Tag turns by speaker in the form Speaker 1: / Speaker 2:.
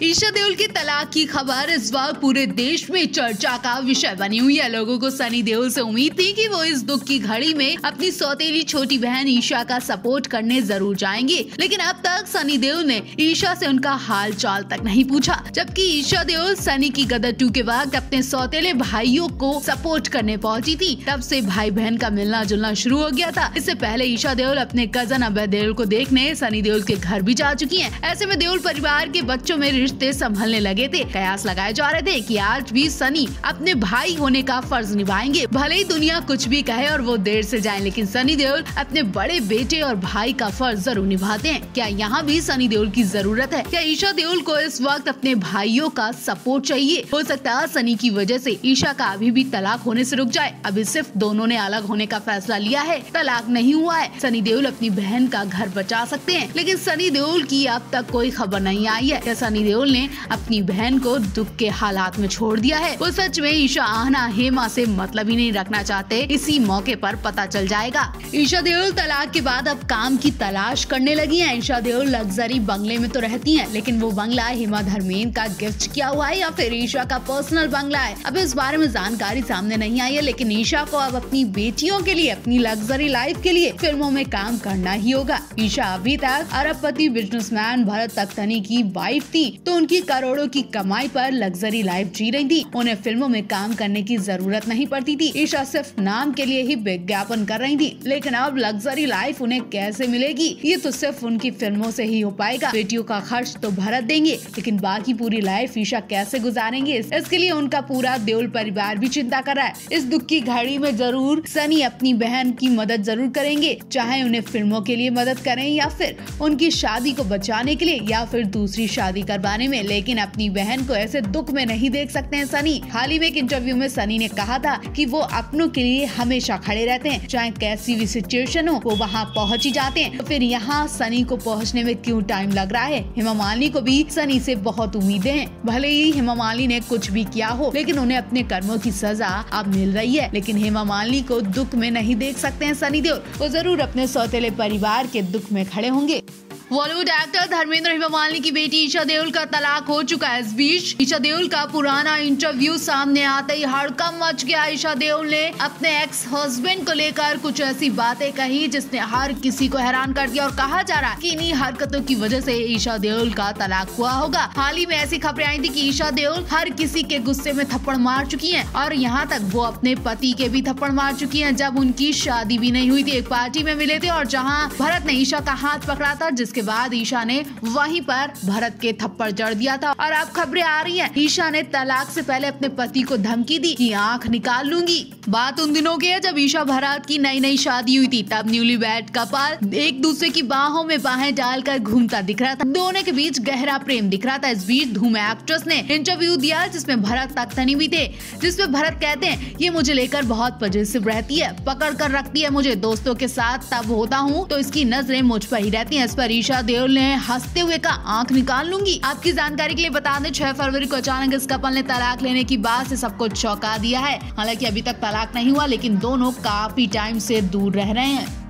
Speaker 1: ईशा देओल की तलाक की खबर इस वक्त पूरे देश में चर्चा का विषय बनी हुई है। लोगों को सनी देओल से उम्मीद थी कि वो इस दुख की घड़ी में अपनी सौतेली छोटी बहन ईशा का सपोर्ट करने जरूर जाएंगे, लेकिन अब तक सनी देओल ने ईशा से उनका हाल चाल तक नहीं पूछा। जबकि ईशा देओल सनी की गदर 2 के वक्त अपने सौतेले भाइयों को सपोर्ट करने पहुंची थी, तब से भाई बहन का मिलना जुलना शुरू हो गया था। इससे पहले ईशा देओल अपने कजन अभय देओल को देखने सनी देओल के घर भी जा चुकी हैं। ऐसे में देओल परिवार के बच्चों में रिश्ते संभलने लगे थे। कयास लगाए जा रहे थे कि आज भी सनी अपने भाई होने का फर्ज निभाएंगे, भले ही दुनिया कुछ भी कहे और वो देर से जाए, लेकिन सनी देओल अपने बड़े बेटे और भाई का फर्ज जरूर निभाते हैं। क्या यहाँ भी सनी देओल की जरूरत है? क्या ईशा देओल को इस वक्त अपने भाइयों का सपोर्ट चाहिए? हो सकता है सनी की वजह से ईशा का अभी भी तलाक होने से रुक जाए। अभी सिर्फ दोनों ने अलग होने का फैसला लिया है, तलाक नहीं हुआ है। सनी देओल अपनी बहन का घर बचा सकते हैं, लेकिन सनी देओल की अब तक कोई खबर नहीं आई है। सनी देओल ने अपनी बहन को दुख के हालात में छोड़ दिया है। वो सच में ईशा आहना हेमा से मतलब ही नहीं रखना चाहते, इसी मौके पर पता चल जाएगा। ईशा देओल तलाक के बाद अब काम की तलाश करने लगी हैं। ईशा देओल लग्जरी बंगले में तो रहती हैं, लेकिन वो बंगला हेमा धर्मेंद्र का गिफ्ट किया हुआ है या फिर ईशा का पर्सनल बंगला है, अब इस बारे में जानकारी सामने नहीं आई है। लेकिन ईशा को अब अपनी बेटियों के लिए, अपनी लग्जरी लाइफ के लिए फिल्मों में काम करना ही होगा। ईशा अभी तक अरबपति बिजनेसमैन भरत तख्तनी की वाइफ थी, तो उनकी करोड़ों की कमाई पर लग्जरी लाइफ जी रही थी। उन्हें फिल्मों में काम करने की जरूरत नहीं पड़ती थी। ईशा सिर्फ नाम के लिए ही विज्ञापन कर रही थी, लेकिन अब लग्जरी लाइफ उन्हें कैसे मिलेगी? ये तो सिर्फ उनकी फिल्मों से ही हो पाएगा। बेटियों का खर्च तो भरत देंगे, लेकिन बाकी पूरी लाइफ ईशा कैसे गुजारेंगे? इसके लिए उनका पूरा देओल परिवार भी चिंता कर रहा है। इस दुख की घड़ी में जरूर सनी अपनी बहन की मदद जरूर करेंगे, चाहे उन्हें फिल्मों के लिए मदद करें या फिर उनकी शादी को बचाने के लिए या फिर दूसरी शादी करवाने में, लेकिन अपनी बहन को ऐसे दुख में नहीं देख सकते हैं सनी। हाल ही में एक इंटरव्यू में सनी ने कहा था कि वो अपनों के लिए हमेशा खड़े रहते हैं, चाहे कैसी भी सिचुएशन हो वो वहाँ पहुँच ही जाते हैं। तो फिर यहाँ सनी को पहुँचने में क्यों टाइम लग रहा है? हेमा मालिनी को भी सनी से बहुत उम्मीदें हैं। भले ही हेमा मालिनी ने कुछ भी किया हो, लेकिन उन्हें अपने कर्मों की सजा अब मिल रही है। लेकिन हेमा मालिनी को दुख में नहीं देख सकते हैं सनी देओल, वो जरूर अपने सौतेले परिवार के दुख में खड़े होंगे। बॉलीवुड एक्टर धर्मेंद्र हेमा मालिनी की बेटी ईशा देओल का तलाक हो चुका है। इस बीच ईशा देओल का पुराना इंटरव्यू सामने आते ही हड़कंप मच गया। ईशा देओल ने अपने एक्स हस्बैंड को लेकर कुछ ऐसी बातें कही जिसने हर किसी को हैरान कर दिया, और कहा जा रहा है कि इन्हीं हरकतों की वजह से ईशा देओल का तलाक हुआ होगा। हाल ही में ऐसी खबरें आई थी कि ईशा देओल हर किसी के गुस्से में थप्पड़ मार चुकी है, और यहाँ तक वो अपने पति के भी थप्पड़ मार चुकी है जब उनकी शादी भी नहीं हुई थी। एक पार्टी में मिले थे और जहाँ भरत ने ईशा का हाथ पकड़ा था, जिसके बाद ईशा ने वहीं पर भरत के थप्पड़ जड़ दिया था। और अब खबरें आ रही हैं, ईशा ने तलाक से पहले अपने पति को धमकी दी कि आंख निकाल लूंगी। बात उन दिनों की है जब ईशा भरत की नई शादी हुई थी। तब न्यूलीवैड कपल एक दूसरे की बाहों में बाहें डालकर घूमता दिख रहा था, दोनों के बीच गहरा प्रेम दिख रहा था। इस बीच धूम एक्ट्रेस ने इंटरव्यू दिया जिसमें भरत तख्तनी भी थे, जिसमें भरत कहते हैं ये मुझे लेकर बहुत पॉजिटिव रहती है, पकड़ कर रखती है मुझे, दोस्तों के साथ तब होता हूँ तो इसकी नजरें मुझ पर ही रहती हैं। इस पर ईशा देओल ने हंसते हुए का आंख निकाल लूंगी। आपकी जानकारी के लिए बता दें 6 फरवरी को अचानक इस कपल ने तलाक लेने की बात से सबको चौंका दिया है। हालांकि अभी तक तलाक नहीं हुआ, लेकिन दोनों काफी टाइम से दूर रह रहे हैं।